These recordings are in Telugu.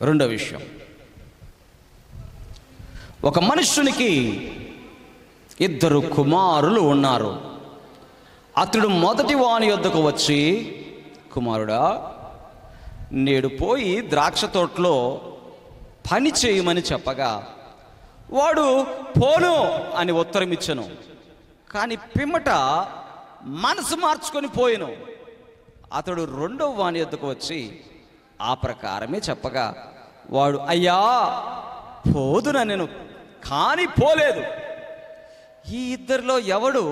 రెండో విషయం, ఒక మనుష్యునికి 2 కుమారులు ఉన్నారు. అతడు మొదటి వాని యొద్దకు వచ్చి, కుమారుడా, నేడు పోయి ద్రాక్ష తోటలో పని చేయమని చెప్పగా వాడు పోను అని ఉత్తరం ఇచ్చెను. కానీ పిమ్మట మనసు మార్చుకొని పోయెను. అతడు రెండవ వాని యొద్దకు వచ్చి ఆ ప్రకారమే చెప్పగా వాడు, అయ్యా, పోదుననెను, కానీ పోలేదు. ఈ ఇద్దరిలో ఎవడు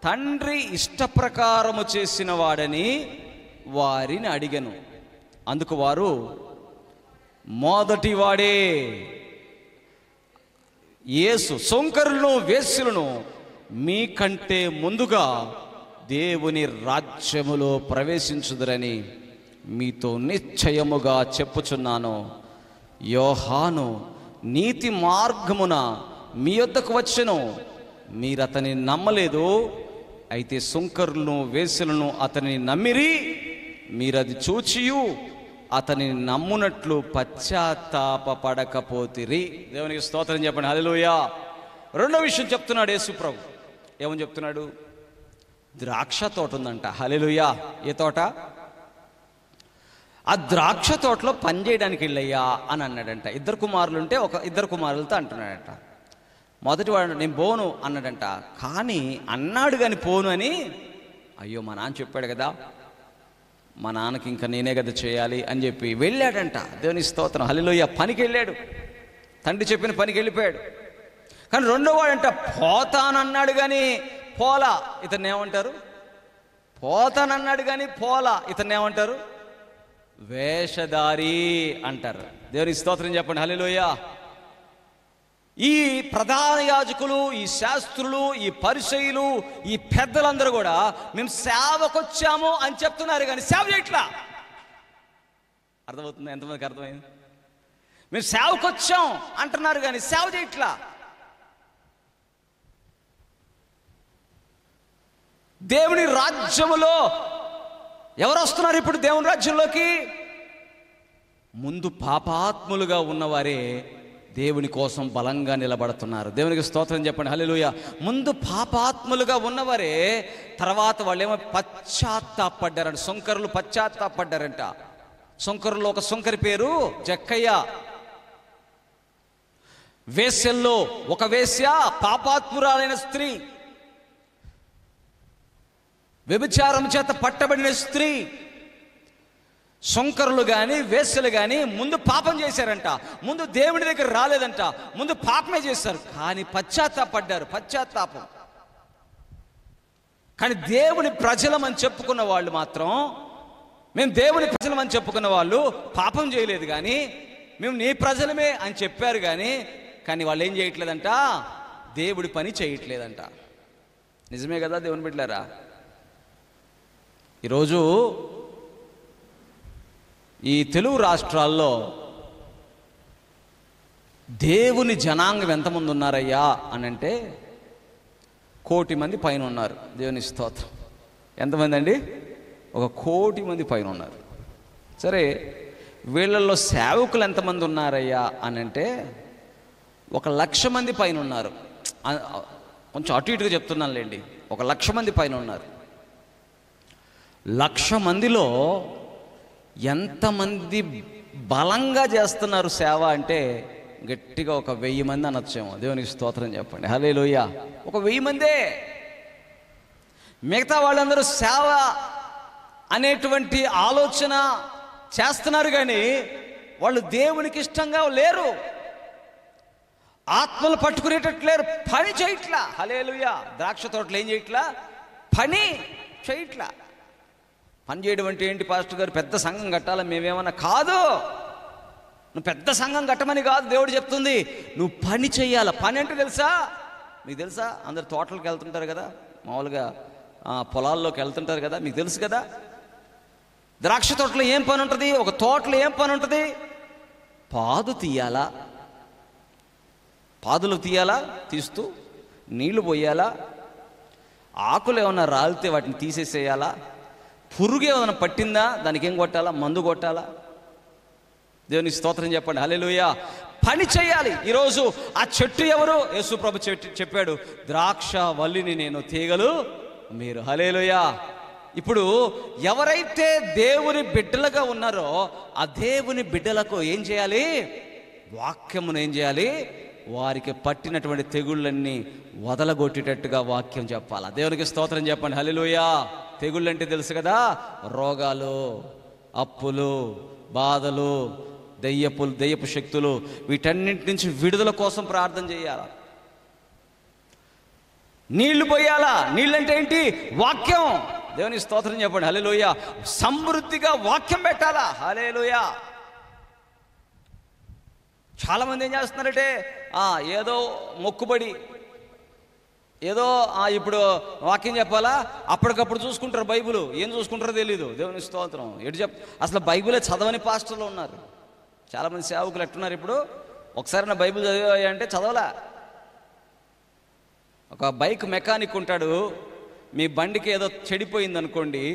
తండ్రి ఇష్టప్రకారము చేసిన వాడని వారిని అడిగెను. అందుకు వారు, మొదటివాడే. యేసు, సుంకరులను వేశ్యలను మీకంటే ముందుగా దేవుని రాజ్యములో ప్రవేశించుదురని మీతో నిశ్చయముగా చెప్పుచున్నాను. యోహాను నీతి మార్గమున మీ యొద్దకు వచ్చెను, మీరతని నమ్మలేదు. అయితే సుంకరులను వేశ్యలను అతనిని నమ్మిరి. మీరది చూచియు అతనిని నమ్మునట్లు పశ్చాత్తాపపడకపోతిరి. దేవునికి స్తోత్రం చెప్పండి. హల్లెలూయా. రెండో విషయం చెప్తున్నాడు యేసు ప్రభు. ఏమని చెప్తున్నాడు? ద్రాక్ష తోట ఉందంట. హల్లెలూయా. ఏ తోట? ఆ ద్రాక్ష తోటలో పని చేయడానికి వెళ్ళయ్యా అని అన్నాడంట. 2 కుమారులు ఉంటే 2 కుమారులతో అంటున్నాడంట. మొదటివాడు నేను పోను అన్నాడంట. కానీ అన్నాడు కానీ పోను అని, అయ్యో మా నాన్న చెప్పాడు కదా, మా నాన్నకి ఇంకా నేనే కదా చేయాలి అని చెప్పి వెళ్ళాడంట. దేవుని స్తోత్రం. హల్లెలూయా. పనికి వెళ్ళాడు, తండ్రి చెప్పిన పనికి వెళ్ళిపోయాడు. కానీ రెండో వాడంట పోతానన్నాడు కానీ పోలా. ఇతన్ని ఏమంటారు? పోతానన్నాడు కానీ పోలా. ఇతన్ని ఏమంటారు? వేషధారి అంటారు. దేవుని స్తోత్రం చెప్పండి. హల్లెలూయా. ఈ ప్రధాన యాజకులు, ఈ శాస్త్రులు, ఈ పరిసయ్యులు, ఈ పెద్దలందరూ కూడా మేము సేవకొచ్చాము అని చెప్తున్నారు కానీ సేవ చేయట్లా. అర్థమవుతుంది? ఎంతమందికి అర్థమైంది? మేము సేవకొచ్చాం అంటున్నారు కానీ సేవ చేయట్లా. దేవుని రాజ్యములో ఎవరు వస్తున్నారు ఇప్పుడు దేవుని రాజ్యంలోకి? ముందు పాపాత్ములుగా ఉన్నవారే దేవుని కోసం బలంగా నిలబడుతున్నారు. దేవునికి స్తోత్రం చెప్పండి. హల్లెలూయా. ముందు పాపాత్ములుగా ఉన్నవారే, తర్వాత వాళ్ళేమో పశ్చాత్తాపడ్డారంట. సుంకరులు పశ్చాత్తాపడ్డారంట. సుంకరుల్లో ఒక సుంకరి పేరు జక్కయ్య. వేశ్యల్లో ఒక వేశ్య, పాపాత్మురాలైన స్త్రీ, వ్యభిచారం చేత పట్టబడిన స్త్రీ. సుంకరులు కానీ వేశ్యలు కానీ ముందు పాపం చేశారంట. ముందు దేవుని దగ్గర రాలేదంట, ముందు పాపమే చేశారు. కానీ పశ్చాత్తాపడ్డారు. పశ్చాత్తాపం. కానీ దేవుని ప్రజలమని చెప్పుకున్న వాళ్ళు మాత్రం, మేము దేవుని ప్రజలమని చెప్పుకున్న వాళ్ళు పాపం చేయలేదు. కానీ మేము నీ ప్రజలమే అని చెప్పారు. కానీ వాళ్ళు ఏం చేయట్లేదంట? దేవుడి పని చేయట్లేదంట. నిజమే కదా దేవుని బిడ్డలారా? ఈరోజు ఈ తెలుగు రాష్ట్రాల్లో దేవుని జనాంగం ఎంతమంది ఉన్నారయ్యా అని అంటే 1 కోటి మంది పైన ఉన్నారు. దేవుని స్తోత్రం. ఎంతమంది అండి? 1 కోటి మంది పైన ఉన్నారు. సరే, వీళ్ళల్లో సేవకులు ఎంతమంది ఉన్నారయ్యా అని అంటే 1,00,000 మంది పైన ఉన్నారు. కొంచెం అటు ఇటుగా చెప్తున్నాను లేండి. 1,00,000 మంది పైన ఉన్నారు. 1,00,000 మందిలో ఎంతమంది బలంగా చేస్తున్నారు సేవ అంటే గట్టిగా 1,000 మంది అనొచ్చేమో. దేవునికి స్తోత్రం చెప్పండి. హల్లెలూయా. 1,000 మందే. మిగతా వాళ్ళందరూ సేవ అనేటువంటి ఆలోచన చేస్తున్నారు కానీ వాళ్ళు దేవునికి ఇష్టంగా లేరు. ఆత్మలు పట్టుకునేటట్లు లేరు. పని చేయట్లా. హల్లెలూయా. ద్రాక్ష తోటలు ఏం చేయట్లా? పని చేయట్లా. పని చేయడం అంటే ఏంటి పాస్టర్ గారు? పెద్ద సంఘం కట్టాలని మేమేమన్నా కాదు. నువ్వు పెద్ద సంఘం కట్టమని కాదు దేవుడు చెప్తుంది. నువ్వు పని చెయ్యాల. పని అంటే తెలుసా? మీకు తెలుసా? అందరు తోటలకు వెళ్తుంటారు కదా, మామూలుగా పొలాల్లోకి వెళ్తుంటారు కదా, మీకు తెలుసు కదా. ద్రాక్ష తోటలో ఏం పని ఉంటుంది? ఒక తోటలో ఏం పని ఉంటుంది? పాదు తీయాలా, పాదులు తీయాలా, తీస్తూ నీళ్లు పోయాలా, ఆకులు ఏమన్నా రాలితే వాటిని తీసేసేయాలా, పురుగు ఏమైనా పట్టిందా దానికి ఏం కొట్టాలా, మందు కొట్టాలా. దేవునికి స్తోత్రం చెప్పండి. హల్లెలూయా. పని చేయాలి. ఈరోజు ఆ చెట్టు ఎవరు? యేసు ప్రభు చెప్పాడు, ద్రాక్ష వల్లిని నేను, తీగలు మీరు. హల్లెలూయా. ఇప్పుడు ఎవరైతే దేవుని బిడ్డలుగా ఉన్నారో ఆ దేవుని బిడ్డలకు ఏం చేయాలి? వాక్యమును ఏం చేయాలి? వారికి పట్టినటువంటి తెగుళ్ళన్నీ వదలగొట్టేటట్టుగా వాక్యం చెప్పాలి. దేవునికి స్తోత్రం చెప్పండి. హల్లెలూయా. తెగుళ్ళు అంటే తెలుసు కదా, రోగాలు, అప్పులు, బాధలు, దెయ్యపు శక్తులు, వీటన్నింటి నుంచి విడుదల కోసం ప్రార్థన చేయాలా. నీళ్లు పోయాలా. నీళ్ళంటే ఏంటి? వాక్యం. దేవునికి స్తోత్రం చెప్పండి. హల్లెలూయా. సమృద్ధిగా వాక్యం పెట్టాలా. హల్లెలూయా. చాలామంది ఏం చేస్తున్నారంటే ఏదో మొక్కుబడి, ఏదో ఇప్పుడు వాక్యం చెప్పాలా, అప్పటికప్పుడు చూసుకుంటారు. బైబిల్ ఏం చూసుకుంటారో తెలీదు. దేవుని స్తోత్రం. అసలు బైబిలే చదవని పాస్టర్లు ఉన్నారు. చాలామంది సేవకులు ఎట్టున్నారు ఇప్పుడు, ఒకసారి నా బైబిల్ చదివా అంటే చదవలా. ఒక బైక్ మెకానిక్ ఉంటాడు, మీ బండికి ఏదో చెడిపోయింది అనుకోండి,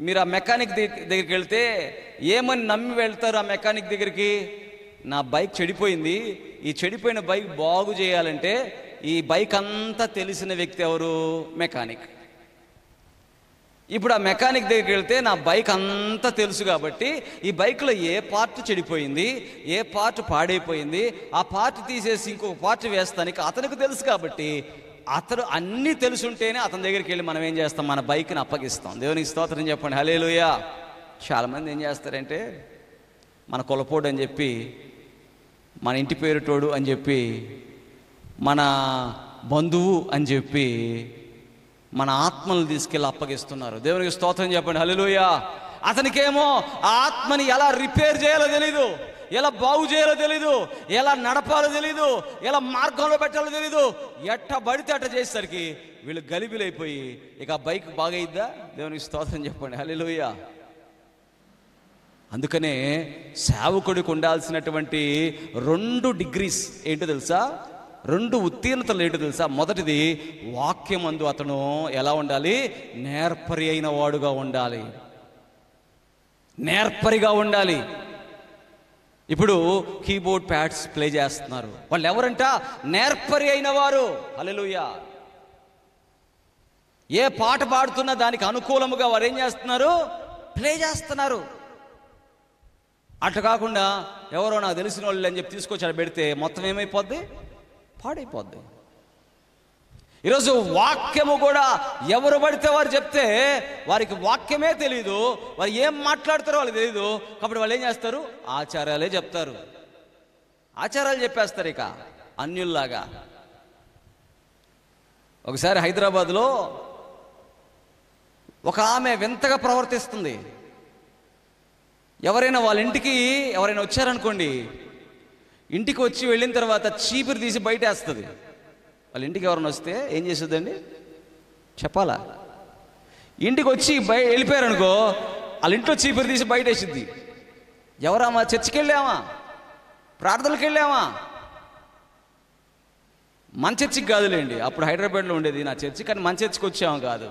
మీరు ఆ మెకానిక్ దగ్గరికి వెళ్తే ఏమని నమ్మి వెళ్తారు? ఆ మెకానిక్ దగ్గరికి, నా బైక్ చెడిపోయింది, ఈ చెడిపోయిన బైక్ బాగు చేయాలంటే ఈ బైక్ అంతా తెలిసిన వ్యక్తి ఎవరు? మెకానిక్. ఇప్పుడు ఆ మెకానిక్ దగ్గరికి వెళ్తే నా బైక్ అంతా తెలుసు కాబట్టి ఈ బైక్లో ఏ పార్ట్ చెడిపోయింది, ఏ పార్ట్ పాడైపోయింది, ఆ పార్ట్ తీసేసి ఇంకొక పార్ట్ వేస్తానికి అతనికి తెలుసు కాబట్టి అతను అన్నీ తెలుసుంటేనే అతని దగ్గరికి వెళ్ళి మనం ఏం చేస్తాం? మన బైక్ని అప్పగిస్తాం. దేవునికి స్తోత్రం చెప్పండి. హల్లెలూయా. చాలామంది ఏం చేస్తారంటే మన కులపోడు అని చెప్పి, మన ఇంటి పేరుటోడు అని చెప్పి, మన బంధువు అని చెప్పి మన ఆత్మను తీసుకెళ్ళి అప్పగిస్తున్నారు. దేవునికి స్తోత్రం చెప్పండి. హల్లెలూయా. అతనికేమో ఆ ఆత్మని ఎలా రిపేర్ చేయాలో తెలీదు, ఎలా బాగు చేయాలో తెలీదు, ఎలా నడపాలో తెలీదు, ఎలా మార్గంలో పెట్టాలో తెలీదు. ఎట్ట పడితే అట్ట చేసేసరికి వీళ్ళు గలిబిలైపోయి ఇక ఆ బైక్ బాగైద్దా? దేవునికి స్తోత్రం చెప్పండి. హల్లెలూయా. అందుకనే సేవకుడికి ఉండాల్సినటువంటి 2 డిగ్రీస్ ఏంటో తెలుసా? 2 ఉత్తీర్ణతలు ఏంటో తెలుసా? మొదటిది, వాక్యమందు అతను ఎలా ఉండాలి? నేర్పరి అయిన వాడుగా ఉండాలి. నేర్పరిగా ఉండాలి. ఇప్పుడు కీబోర్డ్ ప్యాడ్స్ ప్లే చేస్తున్నారు, వాళ్ళు ఎవరంట? నేర్పరి అయిన వారు. హల్లెలూయా. ఏ పాట పాడుతున్నా దానికి అనుకూలముగా వారు ఏం చేస్తున్నారు? ప్లే చేస్తున్నారు. అట్లా కాకుండా ఎవరో నాకు తెలిసిన వాళ్ళు అని చెప్పి తీసుకొచ్చి అక్కడ పెడితే మొత్తం ఏమైపోద్ది? పాడైపోద్ది. ఈరోజు వాక్యము కూడా ఎవరు పడితే వారు చెప్తే వారికి వాక్యమే తెలీదు, వారు ఏం మాట్లాడతారో వాళ్ళకి తెలీదు. కాబట్టి వాళ్ళు ఏం చేస్తారు? ఆచారాలే చెప్తారు, ఆచారాలు చెప్పేస్తారు ఇక అన్యుల్లాగా. ఒకసారి హైదరాబాద్లో ఒక ఆమె వింతగా ప్రవర్తిస్తుంది. ఎవరైనా వాళ్ళ ఇంటికి ఎవరైనా వచ్చారనుకోండి, ఇంటికి వచ్చి వెళ్ళిన తర్వాత చీపురు తీసి బయట వేస్తుంది. వాళ్ళ ఇంటికి ఎవరైనా వస్తే ఏం చేస్తుందండి? చెప్పాలా? ఇంటికి వచ్చి వెళ్ళిపోయారనుకో, వాళ్ళ ఇంట్లో చీపురు తీసి బయట వేసిద్ది. ఎవరామా? చర్చికి వెళ్ళామా? ప్రార్థనలకు వెళ్ళామా? మన చర్చికి కాదులేండి, అప్పుడు హైదరాబాద్లో ఉండేది నా చర్చి, కానీ మన చర్చికి వచ్చాము కాదు.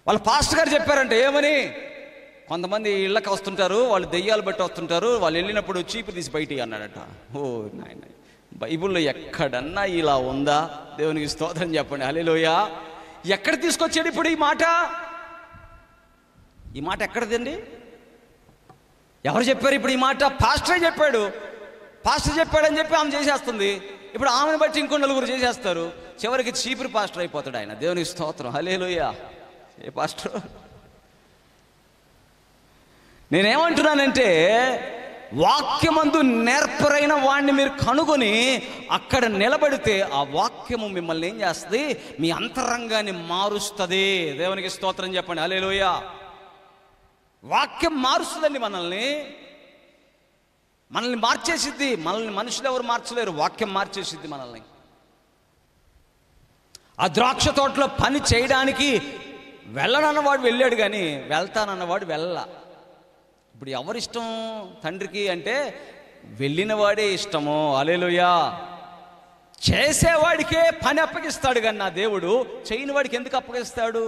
వాళ్ళ పాస్టర్ గారు చెప్పారంటే ఏమని? కొంతమంది ఇళ్ళకి వస్తుంటారు, వాళ్ళు దెయ్యాలు బట్టి వస్తుంటారు, వాళ్ళు వెళ్ళినప్పుడు చీపు తీసి బయటికి అన్నాడట. ఓ నాయన, బైబిల్లో ఎక్కడన్నా ఇలా ఉందా? దేవునికి స్తోత్రం చెప్పండి. హల్లెలూయా. ఎక్కడ తీసుకొచ్చాడు ఇప్పుడు ఈ మాట? ఈ మాట ఎక్కడదండి? ఎవరు చెప్పారు ఇప్పుడు ఈ మాట? పాస్టరే చెప్పాడు. పాస్టర్ చెప్పాడని చెప్పి ఆమె చేసేస్తుంది. ఇప్పుడు ఆమెను బట్టి ఇంకో 4 చేసేస్తారు. చివరికి చీపురు పాస్టర్ అయిపోతాడు ఆయన. దేవునికి స్తోత్రం. హల్లెలూయా. ఏ పాస్టర్? నేనేమంటున్నానంటే, వాక్యమందు నేర్పరైన వాడిని మీరు కనుగొని అక్కడ నిలబడితే ఆ వాక్యము మిమ్మల్ని ఏం చేస్తుంది? మీ అంతరంగాన్ని మారుస్తుంది. దేవునికి స్తోత్రం చెప్పండి. హల్లెలూయా. వాక్యం మారుస్తుందండి మనల్ని మార్చేసిద్ది. మనల్ని మనుషులు ఎవరు మార్చలేరు, వాక్యం మార్చేసిద్ది మనల్ని. ఆ ద్రాక్ష తోటలో పని చేయడానికి వెళ్ళనన్నవాడు వెళ్ళాడు, కానీ వెళ్తానన్నవాడు వెళ్ళా. ఇప్పుడు ఎవరిష్టం తండ్రికి అంటే వెళ్ళిన వాడే ఇష్టము. హల్లెలూయా. చేసేవాడికే పని అప్పగిస్తాడు, కానీ నా దేవుడు చేయని వాడికి ఎందుకు అప్పగిస్తాడు?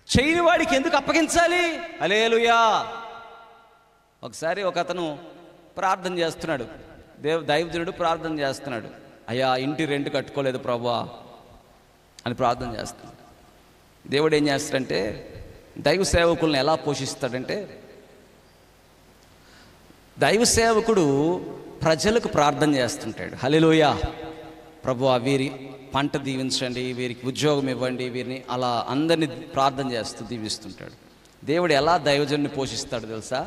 చేయని వాడికి ఎందుకు అప్పగించాలి? హల్లెలూయా. ఒకసారి ఒక అతను ప్రార్థన చేస్తున్నాడు, దైవజనుడు ప్రార్థన చేస్తున్నాడు, అయ్యా ఇంటి రెంట్ కట్టుకోలేదు ప్రభువా అని ప్రార్థన చేస్తున్నాడు. దేవుడు ఏం చేస్తాడంటే దైవ సేవకులను ఎలా పోషిస్తాడంటే, దైవ సేవకుడు ప్రజలకు ప్రార్థన చేస్తుంటాడు. హల్లెలూయా, ప్రభువా వీరి పంట దీవించండి, వీరికి ఉద్యోగం ఇవ్వండి, వీరిని అలా అందరినీ ప్రార్థన చేస్తూ దీవిస్తుంటాడు. దేవుడు ఎలా దైవజనుని పోషిస్తాడు తెలుసా?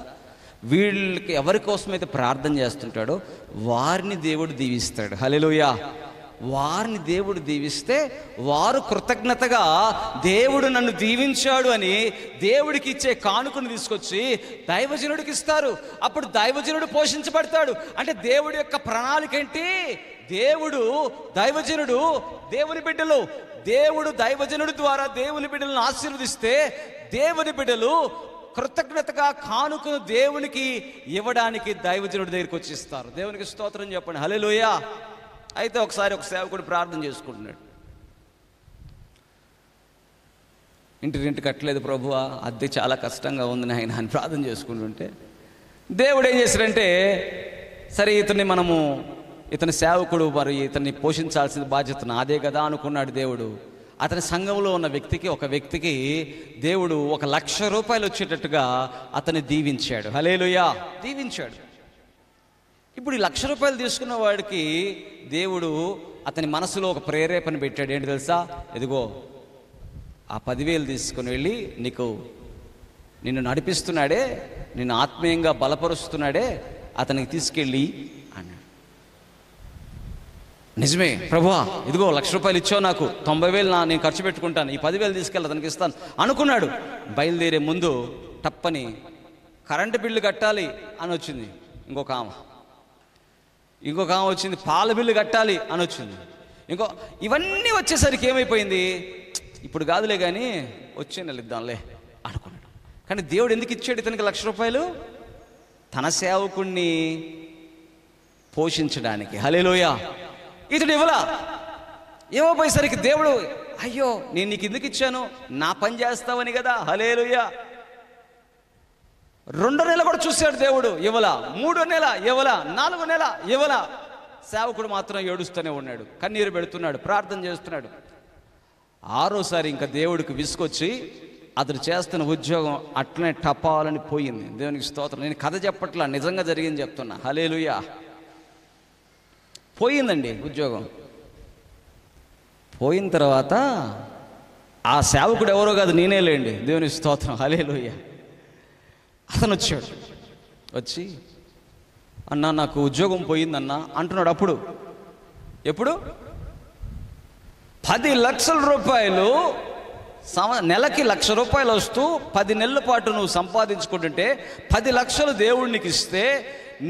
వీళ్ళకి ఎవరి కోసమైతే ప్రార్థన చేస్తుంటాడో వారిని దేవుడు దీవిస్తాడు. హల్లెలూయా, వారిని దేవుడు దీవిస్తే వారు కృతజ్ఞతగా దేవుడు నన్ను దీవించాడు అని దేవుడికి ఇచ్చే కానుకను తీసుకొచ్చి దైవజనుడికి ఇస్తారు. అప్పుడు దైవజనుడు పోషించబడతాడు. అంటే దేవుడి యొక్క ప్రణాళిక ఏంటి? దేవుడు దైవజనుడు దేవుని బిడ్డలు, దేవుడు దైవజనుడి ద్వారా దేవుని బిడ్డలను ఆశీర్వదిస్తే దేవుని బిడ్డలు కృతజ్ఞతగా కానుకను దేవునికి ఇవ్వడానికి దైవజనుడి దగ్గరికి వచ్చి ఇస్తారు. దేవునికి స్తోత్రం చెప్పండి. హల్లెలూయా. అయితే ఒకసారి ఒక సేవకుడు ప్రార్థన చేసుకుంటున్నాడు, ఇంటి రెంట్ కట్టలేదు ప్రభువా, అద్దె చాలా కష్టంగా ఉంది నాయన అని ప్రార్థన చేసుకుంటుంటే దేవుడు ఏం చేశాడంటే, సరే ఇతని సేవకుడు మరి ఇతన్ని పోషించాల్సిన బాధ్యత నాదే కదా అనుకున్నాడు దేవుడు. అతని సంఘంలో ఉన్న ఒక వ్యక్తికి దేవుడు 1,00,000 రూపాయలు వచ్చేటట్టుగా అతన్ని దీవించాడు. హల్లెలూయా, దీవించాడు. ఇప్పుడు ఈ 1,00,000 రూపాయలు తీసుకున్న వాడికి దేవుడు అతని మనసులో ఒక ప్రేరేపణ పెట్టాడు. ఏంటి తెలుసా? ఎదిగో ఆ 10,000 తీసుకుని వెళ్ళి నిన్ను నడిపిస్తున్నాడే, నిన్ను ఆత్మీయంగా బలపరుస్తున్నాడే, అతనికి తీసుకెళ్ళి అన్నాడు. నిజమే ప్రభువా, ఇదిగో 1,00,000 రూపాయలు ఇచ్చావు, నాకు 90,000 నేను ఖర్చు పెట్టుకుంటాను, ఈ 10,000 తీసుకెళ్ళి అతనికి ఇస్తాను అనుకున్నాడు. బయలుదేరే ముందు టప్పని కరెంటు బిల్లు కట్టాలి అని వచ్చింది ఇంకొక ఆమె వచ్చింది, పాల బిల్లు కట్టాలి అని వచ్చింది ఇవన్నీ వచ్చేసరికి ఏమైపోయింది, ఇప్పుడు కాదులే కానీ వచ్చే నెల ఇద్దాంలే అనుకున్నాడు. కానీ దేవుడు ఎందుకు ఇచ్చాడు ఇతనికి 1,00,000 రూపాయలు? తన సేవకుణ్ణి పోషించడానికి. హల్లెలూయా. ఇతడు ఇవ్వబోయేసరికి దేవుడు, అయ్యో నేను నీకు ఎందుకు ఇచ్చాను, నా పని చేస్తావని కదా. హల్లెలూయా. 2వ నెల కూడా చూశాడు దేవుడు, ఇవ్వలా. 3వ నెల ఇవ్వలా. 4వ నెల ఇవ్వలా. సేవకుడు మాత్రం ఏడుస్తూనే ఉన్నాడు, కన్నీరు పెడుతున్నాడు, ప్రార్థన చేస్తున్నాడు. 6వసారి ఇంకా దేవుడికి విసుకొచ్చి అతడు చేస్తున్న ఉద్యోగం అట్లనే టపాలని పోయింది. దేవునికి స్తోత్రం. నేను కథ చెప్పట్లా, నిజంగా జరిగింది చెప్తున్నా. హల్లెలూయా. పోయిందండి ఉద్యోగం. పోయిన తర్వాత ఆ సేవకుడు ఎవరో కాదు, నేనే లేండి. దేవునికి స్తోత్రం. హల్లెలూయా. అతను వచ్చి అన్నా నాకు ఉద్యోగం పోయిందన్నా అంటున్నాడు. అప్పుడు ఎప్పుడు 10 లక్షల రూపాయలు నెలకి 1,00,000 రూపాయలు వస్తూ 10 నెలల పాటు నువ్వు సంపాదించుకుంటుంటే 10 లక్షలు దేవుడికి ఇస్తే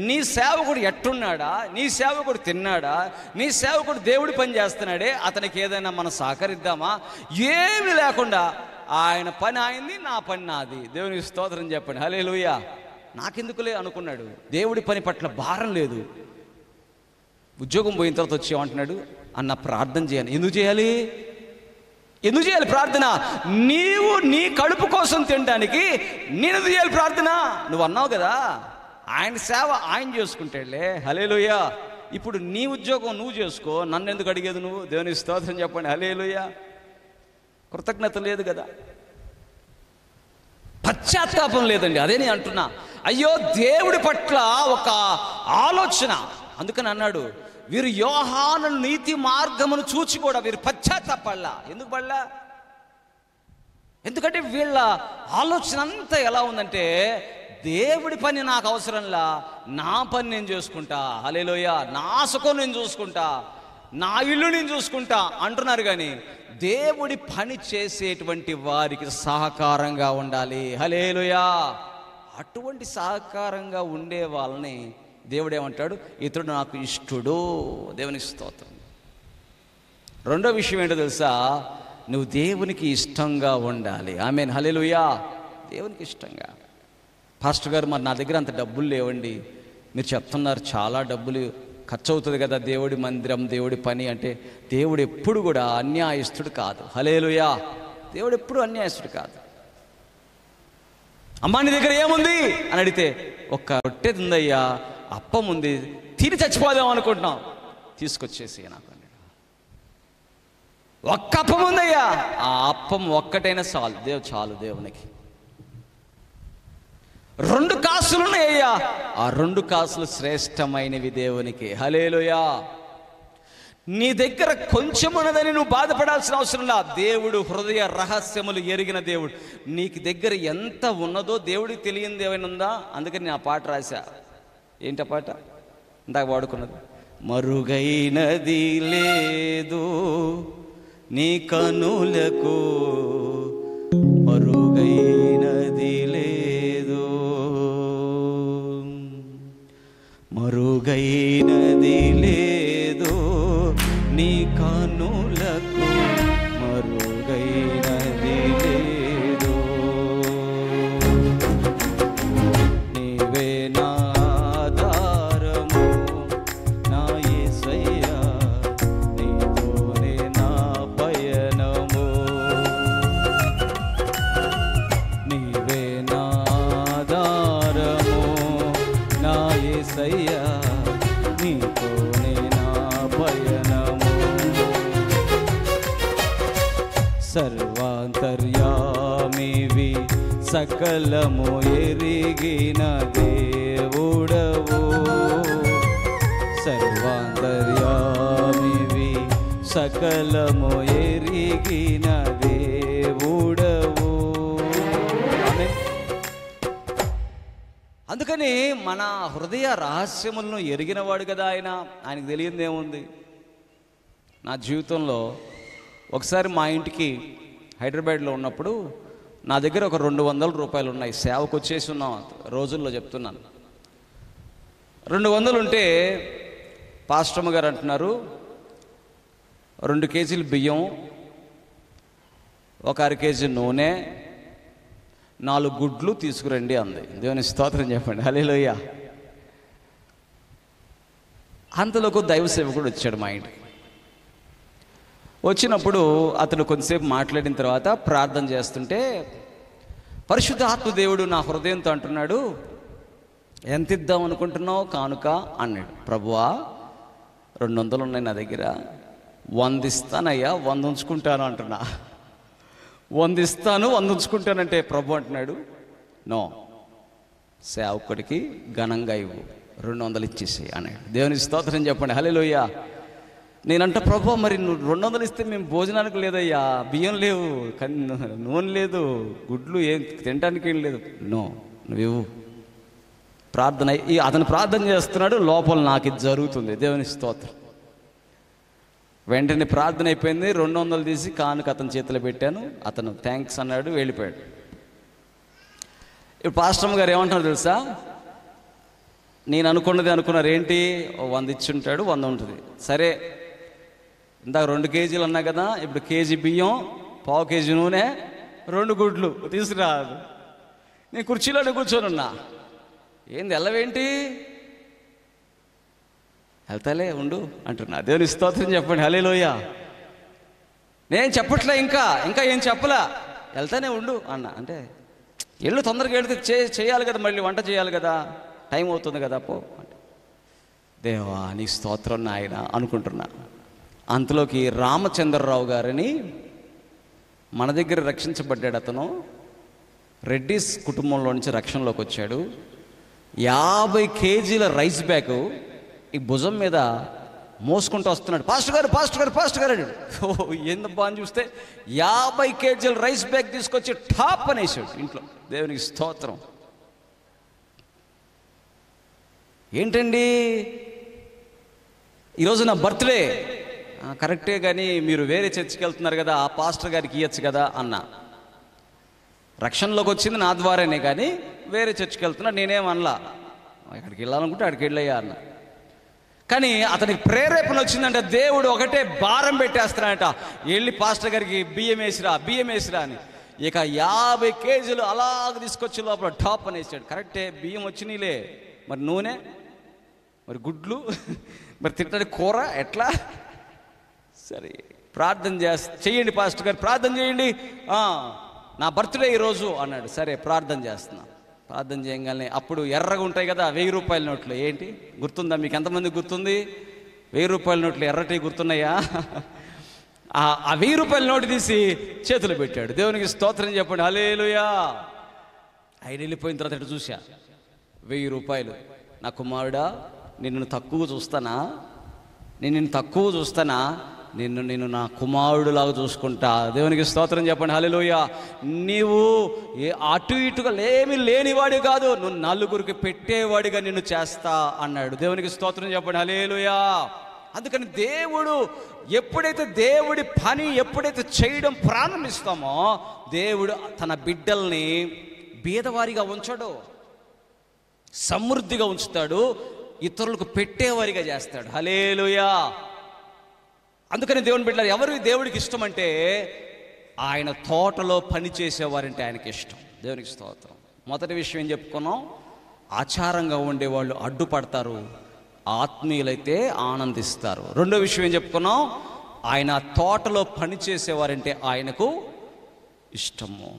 నీ సేవకుడు ఎట్టున్నాడా, నీ సేవకుడు తిన్నాడా, నీ సేవకుడు దేవుడి పని చేస్తున్నాడే, అతనికి ఏదైనా మనం సహకరిద్దామా? ఏమీ లేకుండా ఆయన పని ఆయనది, నా పని నాది. దేవునికి స్తోత్రం చెప్పండి. హల్లెలూయా. నాకెందుకులే అనుకున్నాడు. దేవుడి పని పట్ల భారం లేదు. ఉద్యోగం పోయిన తర్వాత వచ్చి ఏమంటున్నాడు, అన్న ప్రార్థన చేయాలి. ఎందుకు చేయాలి ప్రార్థన? నీవు నీ కడుపు కోసం తినడానికి నేను చేయాలి ప్రార్థన? నువ్వు అన్నావు కదా ఆయన సేవ ఆయన చేసుకుంటాడులే. హల్లెలూయా. ఇప్పుడు నీ ఉద్యోగం నువ్వు చేసుకో, నన్ను ఎందుకు అడిగేది నువ్వు? దేవునికి స్తోత్రం చెప్పండి. హల్లెలూయా. కృతజ్ఞత లేదు కదా, పశ్చాత్తాపం లేదండి. అదే నేను అంటున్నా. అయ్యో దేవుడి పట్ల ఒక ఆలోచన. అందుకని అన్నాడు, వీరు యోహాను నీతి మార్గమును చూచి కూడా వీరు పశ్చాత్తాపడలా. ఎందుకు పడలా? ఎందుకంటే వీళ్ళ ఆలోచన అంతా ఎలా ఉందంటే, దేవుడి పని నాకు అవసరంలా, నా పని నేను చూసుకుంటా. హల్లెలూయా. నా సుఖం నేను చూసుకుంటా, నా ఇల్లు నేను చూసుకుంటా అంటున్నారు. కానీ దేవుడి పని చేసేటువంటి వారికి సహకారంగా ఉండాలి. హల్లెలూయా. అటువంటి సహకారంగా ఉండే వాళ్ళని దేవుడు ఏమంటాడు, ఇతడు నాకు ఇష్టుడు. దేవునికి స్తోత్రం. 2వ విషయం ఏంటో తెలుసా? నువ్వు దేవునికి ఇష్టంగా ఉండాలి. ఆమేన్. హల్లెలూయా. దేవునికి ఇష్టంగా. పాస్టర్ గారు, మరి నా దగ్గర అంత డబ్బులు లేవండి, మీరు చెప్తున్నారు చాలా డబ్బులు ఖర్చు అవుతుంది కదా దేవుడి మందిరం, దేవుడి పని అంటే. దేవుడు ఎప్పుడు కూడా అన్యాయస్తుడు కాదు. హల్లెలూయా. దేవుడు ఎప్పుడు అన్యాయస్తుడు కాదు. అమ్మా నీ దగ్గర ఏముంది అని అడిగితే ఒక్క రొట్టె ఉందయ్యా, అప్పం ఉంది, తిని చచ్చిపోదాం అనుకుంటున్నాం, తీసుకొచ్చేసి నాకు. ఒక్క అప్పం ఉందయ్యా, ఆ అప్పం ఒక్కటైనా చాలు దేవునికి. 2 కాసులు ఉన్నాయ్యా, ఆ 2 కాసులు శ్రేష్టమైనవి దేవునికి. హల్లెలూయా. నీ దగ్గర కొంచెం ఉన్నదని నువ్వు బాధపడాల్సిన అవసరం లా. దేవుడు హృదయ రహస్యములు ఎరిగిన దేవుడు. నీకు దగ్గర ఎంత ఉన్నదో దేవుడికి తెలియనిది ఏమైనా ఉందా? అందుకని నేను ఆ పాట రాశా. ఏంటి ఆ పాట? ఇందాక వాడుకున్నది. మరుగైనది లేదు నీ కనులకు, మరుగైనది లేదు, మరుగైనది లేదు నీ కనులకు, మరుగైనది లేదు. నీవే నా ఆధారము నా యేసయ్యా, నీతోనే నా పయనము. నీవే నా ఆధారము నా యేసయ్యా, నీతోనే నా పయనము. సర్వాంతర్యామివి సకలము ఎరిగిన దేవుడవు, సర్వాంతర్యామివి సకలము ఎరిగిన దేవుడవు. అందుకని మన హృదయ రహస్యములను ఎరిగినవాడు కదా ఆయన. ఆయనకు తెలియదేముంది? నా జీవితంలో ఒకసారి మా ఇంటికి హైదరాబాద్లో ఉన్నప్పుడు నా దగ్గర ఒక 200 రూపాయలు ఉన్నాయి. సేవకు వచ్చేసి ఉన్నాం రోజుల్లో చెప్తున్నాను. 200 ఉంటే పాస్టమ్మ గారు అంటున్నారు, 2 కేజీలు బియ్యం, ఒక 1/2 కేజీ నూనె, 4 గుడ్లు తీసుకురండి అంది. దేవుని స్తోత్రం చెప్పండి. హల్లెలూయా. అంతలోకి దైవ సేవకుడు వచ్చాడు మా ఇంటికి. వచ్చినప్పుడు అతను కొంతసేపు మాట్లాడిన తర్వాత ప్రార్థన చేస్తుంటే పరిశుద్ధ ఆత్మ దేవుడు నా హృదయంతో అంటున్నాడు, ఎంత ఇద్దాం అనుకుంటున్నావు కానుక అన్నాడు. ప్రభువా 200 ఉన్నాయి నా దగ్గర, 100 ఇస్తానయ్యా, 100 ఉంచుకుంటాను అంటున్నా. 100 ఇస్తాను, 100 ఉంచుకుంటానంటే ప్రభు అంటున్నాడు, నో, సేవకుడికి ఘనంగా ఇవ్వు, 200 ఇచ్చేసి అన్నాడు. దేవుని స్తోత్రం చెప్పండి. హల్లెలూయా. నేనంట, ప్రభు మరి నువ్వు 200 ఇస్తే మేము భోజనానికి లేదయ్యా, బియ్యం లేవు, నూనె లేదు, గుడ్లు ఏం తినడానికి ఏం లేదు. నో, నువ్వు ఇవ్వు. ప్రార్థన అతను ప్రార్థన చేస్తున్నాడు, లోపల నాకు ఇది జరుగుతుంది. దేవుని స్తోత్రం. వెంటనే ప్రార్థన అయిపోయింది. 200 తీసి కానుక అతని చేతిలో పెట్టాను. అతను థ్యాంక్స్ అన్నాడు, వెళ్ళిపోయాడు. ఇప్పుడు పాస్టమ్ గారు ఏమంటున్నారు తెలుసా? నేను అనుకున్నారు ఏంటి, 100 ఇచ్చి ఉంటాడు, 100 ఉంటుంది. సరే, ఇందాక 2 కేజీలు అన్నా కదా, ఇప్పుడు కేజీ బియ్యం, 1/4 కేజీ నూనె, 2 గుడ్లు తీసుకురాదు. నేను కుర్చీలోనే కూర్చొని ఉన్నా. ఏంది వెళ్ళవేంటి? వెళ్తాలే ఉండు అంటున్నా. దేవుని స్తోత్రం చెప్పండి. హల్లెలూయా. నేను చెప్పట్లే, ఇంకా ఏం చెప్పలా, వెళ్తానే ఉండు అన్న. అంటే ఎల్లు తొందరగా వెళితే చేయాలి కదా, మళ్ళీ వంట చేయాలి కదా, టైం అవుతుంది కదా, పో అంటే. దేవా నీ స్తోత్రం నాయన అనుకుంటున్నా. అంతలోకి రామచంద్రరావు గారని మన దగ్గర రక్షించబడ్డాడు. అతను రెడ్డిస్ కుటుంబంలో నుంచి రక్షణలోకి వచ్చాడు. 50 కేజీల రైస్ బ్యాగ్ ఈ భుజం మీద మోసుకుంటూ వస్తున్నాడు. పాస్టర్ గారు అన్నాడు. ఓ ఏందబ్బా అని చూస్తే 50 కేజీల రైస్ బ్యాగ్ తీసుకొచ్చి టాప్ అనేసాడు ఇంట్లో. దేవునికి స్తోత్రం. ఏంటండి ఈరోజు నా బర్త్డే? కరెక్టే, కానీ మీరు వేరే చర్చికి వెళ్తున్నారు కదా, ఆ పాస్టర్ గారికి ఇవ్వచ్చు కదా అన్న. రక్షణలోకి వచ్చింది నా ద్వారానే, కానీ వేరే చర్చికి వెళ్తున్నా, నేనేమనలా. ఎక్కడికి వెళ్ళాలనుకుంటే అక్కడికి వెళ్ళయ్యా అన్న. కానీ అతనికి ప్రేరేపణ వచ్చిందంటే దేవుడు ఒకటే భారం పెట్టేస్తున్నాడట, వెళ్ళి పాస్టర్ గారికి బియ్యం వేసిరా అని. ఇక 50 కేజీలు అలాగ తీసుకొచ్చి లోపల టాప్ అనేసాడు. కరెక్టే, బియ్యం వచ్చినాయిలే, మరి నూనె, మరి గుడ్లు, మరి తింటానికి కూర ఎట్లా? సరే ప్రార్థన చెయ్యండి పాస్టర్ గారు, ప్రార్థన చేయండి, నా బర్త్డే ఈరోజు అన్నాడు. సరే ప్రార్థన చేస్తున్నా. ప్రార్థన చేయగానే అప్పుడు ఎర్రగా ఉంటాయి కదా 1000 రూపాయల నోట్లు. ఏంటి గుర్తుందా మీకు? ఎంతమంది గుర్తుంది? 1000 రూపాయల నోట్లు ఎర్రటి గుర్తున్నాయా? ఆ 1000 రూపాయల నోటు తీసి చేతులు పెట్టాడు. దేవునికి స్తోత్రం చెప్పండి, హల్లెలూయా. ఆయన వెళ్ళిపోయిన తర్వాత ఇటు చూసా, 1000 రూపాయలు. నా కుమారుడా, నిన్ను తక్కువ చూస్తానా? నిన్ను తక్కువ చూస్తానా? నిన్ను నా కుమారుడులాగా చూసుకుంటా. దేవునికి స్తోత్రం చెప్పండి, హల్లెలూయా. నీవు అటు ఇటుగా ఏమీ లేనివాడి కాదు, నువ్వు నలుగురికి పెట్టేవాడిగా నిన్ను చేస్తా అన్నాడు. దేవునికి స్తోత్రం చెప్పండి, హల్లెలూయా. అందుకని దేవుడు ఎప్పుడైతే దేవుడి పని ఎప్పుడైతే చేయడం ప్రారంభిస్తామో, దేవుడు తన బిడ్డల్ని బీదవారిగా ఉంచడు, సమృద్ధిగా ఉంచుతాడు, ఇతరులకు పెట్టేవారిగా చేస్తాడు. హల్లెలూయా. అందుకని దేవుని బిడ్డలారా, ఎవరు దేవుడికి ఇష్టం అంటే ఆయన తోటలో పని చేసేవారంటే ఆయనకి ఇష్టం. దేవునికి స్తోత్రం. మొదటి విషయం ఏం చెప్పుకున్నాం? ఆచారంగా ఉండేవాళ్ళు అడ్డుపడతారు, ఆత్మీయులైతే ఆనందిస్తారు. రెండో విషయం ఏం చెప్పుకున్నాం? ఆయన తోటలో పని చేసేవారంటే ఆయనకు ఇష్టము.